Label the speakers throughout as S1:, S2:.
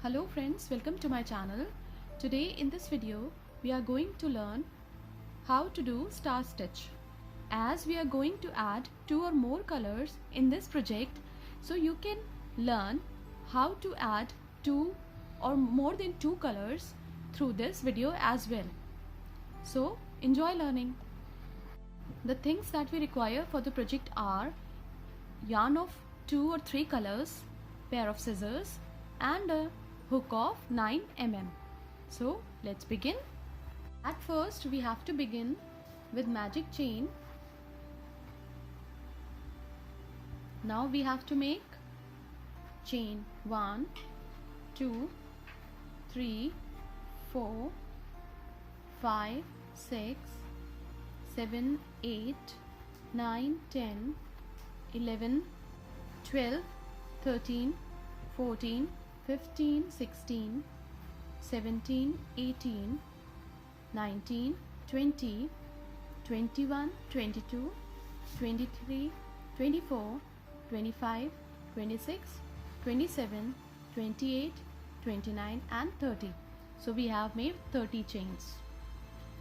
S1: Hello friends, welcome to my channel. Today in this video we are going to learn how to do star stitch. As we are going to add 2 or more colors in this project, so you can learn how to add 2 or more than 2 colors through this video as well. So enjoy learning. The things that we require for the project are yarn of 2 or 3 colors, pair of scissors and a hook of 9 mm. So let's begin. At first we have to begin with magic chain. Now we have to make chain 1, 2, 3, 4, 5, 6, 7, 8, 9, 10, 11, 12, 13, 14, 15, 16, 17, 18, 19, 20, 21, 22, 23, 24, 25, 26, 27, 28, 29 and 30. So we have made 30 chains.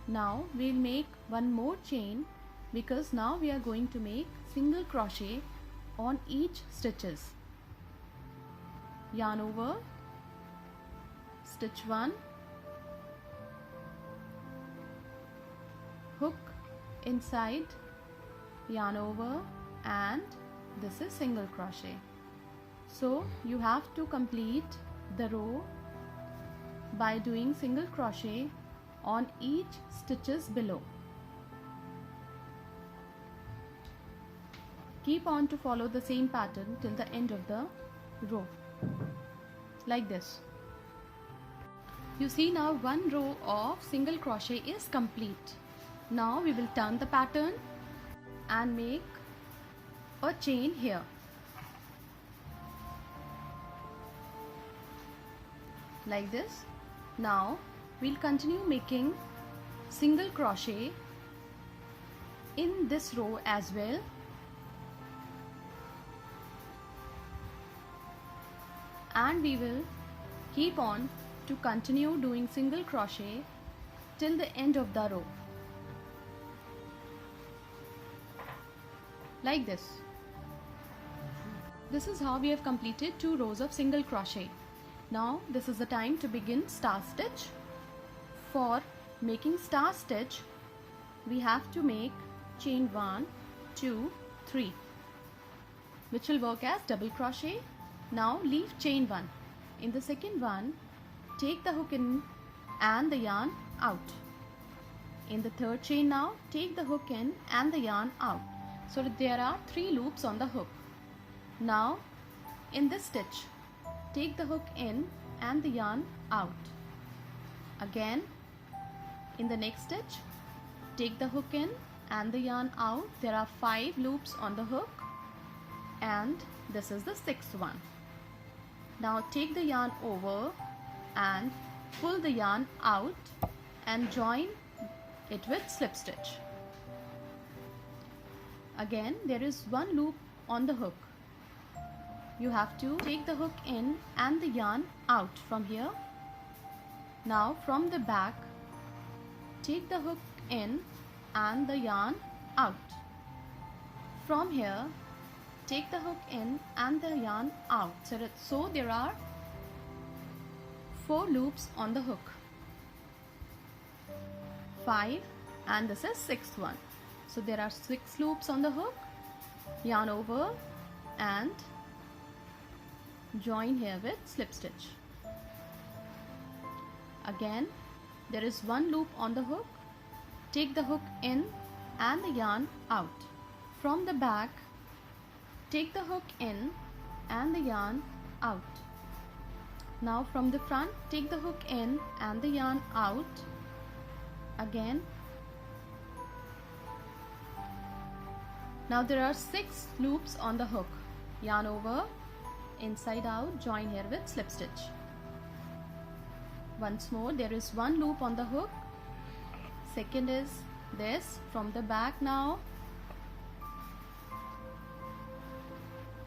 S1: Now we'll make one more chain because now we are going to make single crochet on each stitches. Yarn over, stitch 1, hook inside, yarn over, and this is single crochet. So you have to complete the row by doing single crochet on each stitches below. Keep on to follow the same pattern till the end of the row, like this. You see now one row of single crochet is complete. Now we will turn the pattern and make a chain here. Like this. Now we'll continue making single crochet in this row as well. And we will keep on to continue doing single crochet till the end of the row, like this. This is how we have completed 2 rows of single crochet. Now this is the time to begin star stitch. For making star stitch we have to make chain 1, 2, 3, which will work as double crochet. Now leave chain 1. In the second one, take the hook in and the yarn out. In the third chain now, take the hook in and the yarn out. So that there are 3 loops on the hook. Now in this stitch, take the hook in and the yarn out. Again, in the next stitch, take the hook in and the yarn out. There are 5 loops on the hook, and this is the 6th one. Now take the yarn over and pull the yarn out and join it with slip stitch. Again, there is 1 loop on the hook. You have to take the hook in and the yarn out from here. Now from the back, take the hook in and the yarn out. From here, take the hook in and the yarn out. So there are 4 loops on the hook. 5, and this is 6th one. So there are 6 loops on the hook. Yarn over and join here with slip stitch. Again, there is 1 loop on the hook. Take the hook in and the yarn out. From the back, take the hook in and the yarn out. Now from the front, take the hook in and the yarn out. Again. Now there are 6 loops on the hook. Yarn over, inside out, join here with slip stitch. Once more, there is 1 loop on the hook. Second is this from the back now.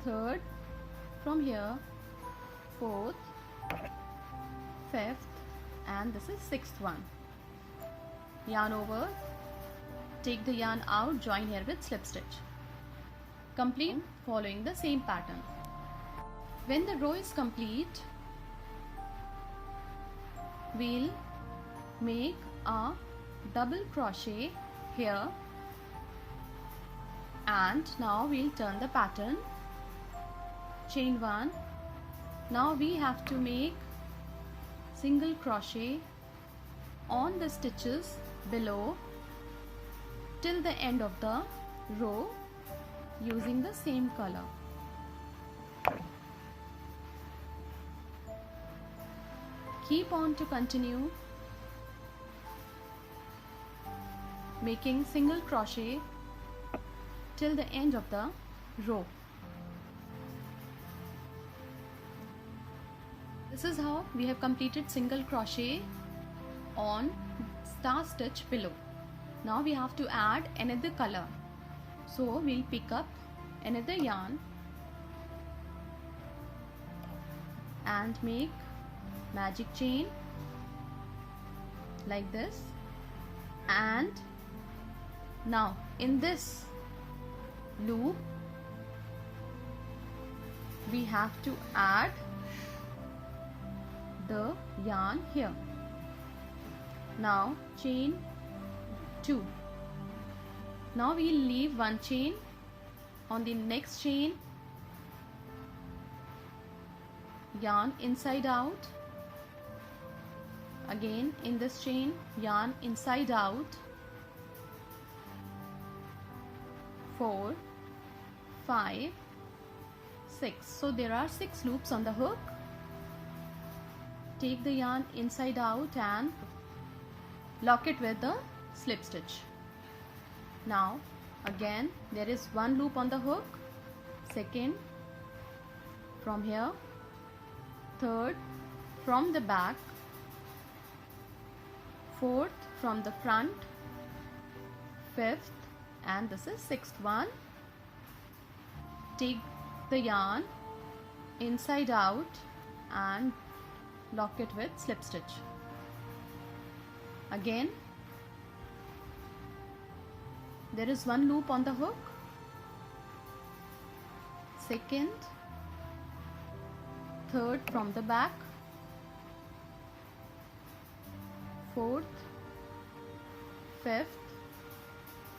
S1: Third from here, fourth, fifth, and this is sixth one. Yarn over, take the yarn out, join here with slip stitch. Complete following the same pattern. When the row is complete, we'll make a double crochet here, and now we'll turn the pattern. Chain 1. Now we have to make single crochet on the stitches below till the end of the row using the same color. Keep on to continue making single crochet till the end of the row. This is how we have completed single crochet on star stitch below. Now we have to add another color. So we'll pick up another yarn and make magic chain like this, and now in this loop we have to add the yarn here. Now chain 2. Now we'll leave one chain. On the next chain, yarn inside out. Again in this chain, yarn inside out. 4, 5, 6. So there are 6 loops on the hook. Take the yarn inside out and lock it with the slip stitch. Now again there is one loop on the hook, second from here, third from the back, fourth from the front, fifth, and this is sixth one. Take the yarn inside out and lock it with slip stitch. Again there is one loop on the hook, second, third from the back, fourth, fifth,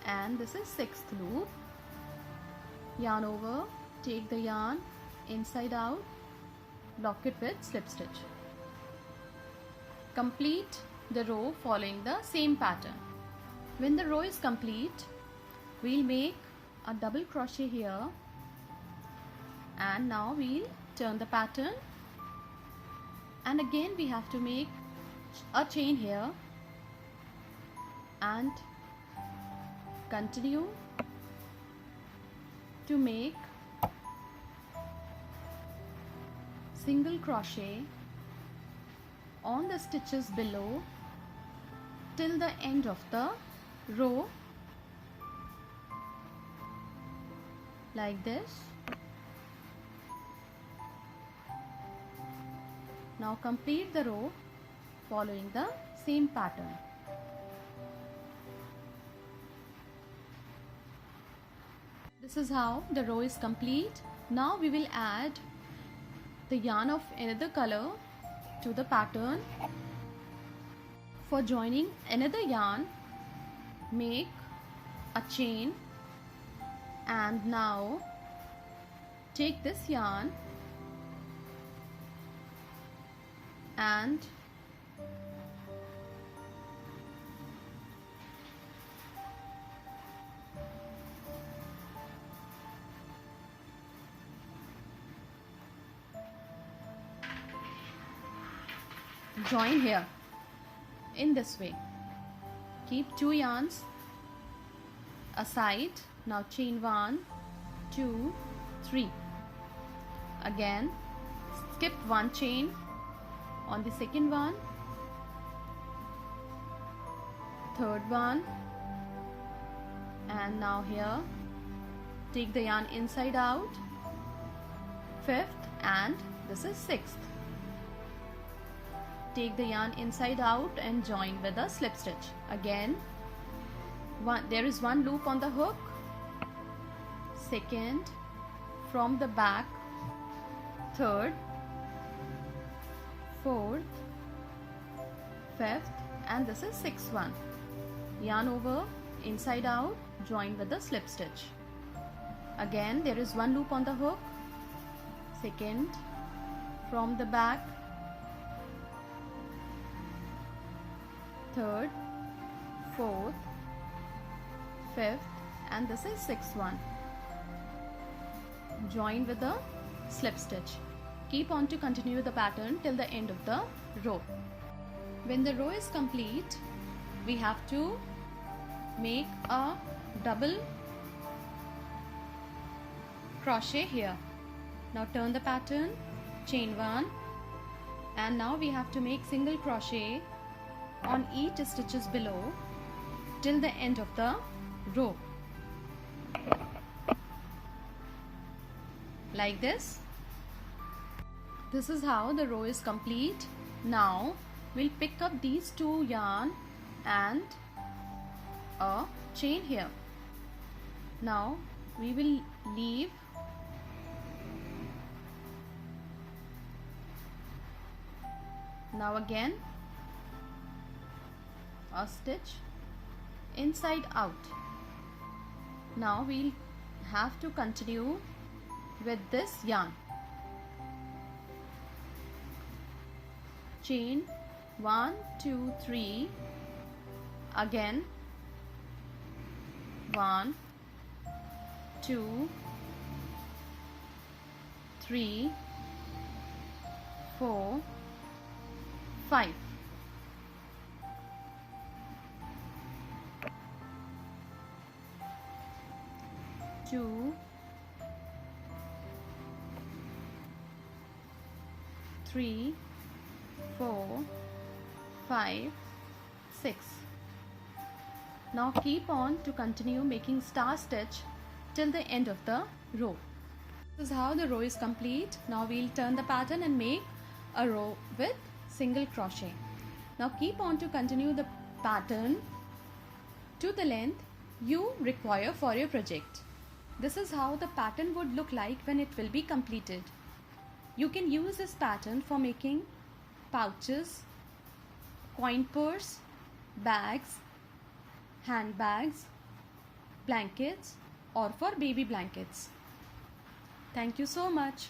S1: and this is sixth loop. Yarn over, take the yarn inside out, lock it with slip stitch. Complete the row following the same pattern. When the row is complete, we'll make a double crochet here, and now we'll turn the pattern, and again we have to make a chain here and continue to make single crochet on the stitches below till the end of the row like this. Now complete the row following the same pattern. This is how the row is complete. Now we will add the yarn of another color to the pattern. For joining another yarn, make a chain, and now take this yarn and join here in this way. Keep 2 yarns aside. Now chain 1, 2, 3. Again skip 1 chain on the second one, third one, and now here take the yarn inside out, fifth, and this is sixth. take the yarn inside out and join with a slip stitch. Again, there is one loop on the hook, second from the back, third, fourth, fifth, and this is sixth one. Yarn over, inside out, join with the slip stitch. Again, there is one loop on the hook, second from the back, third, fourth, fifth, and this is sixth one. Join with the slip stitch. Keep on to continue the pattern till the end of the row. When the row is complete, we have to make a double crochet here. Now turn the pattern, chain 1, and now we have to make single crochet on each stitches below till the end of the row, like this. This is how the row is complete. Now we'll pick up these two yarn and a chain here. Now we will leave now again a stitch inside out. Now we'll have to continue with this yarn. Chain 1, 2, 3, again 1, 2, 3, 4, 5. Two, 3, 4, 5, 6. Now keep on to continue making star stitch till the end of the row. This is how the row is complete. Now we'll turn the pattern and make a row with single crochet. Now keep on to continue the pattern to the length you require for your project. This is how the pattern would look like when it will be completed. You can use this pattern for making pouches, coin purse, bags, handbags, blankets, or for baby blankets. Thank you so much.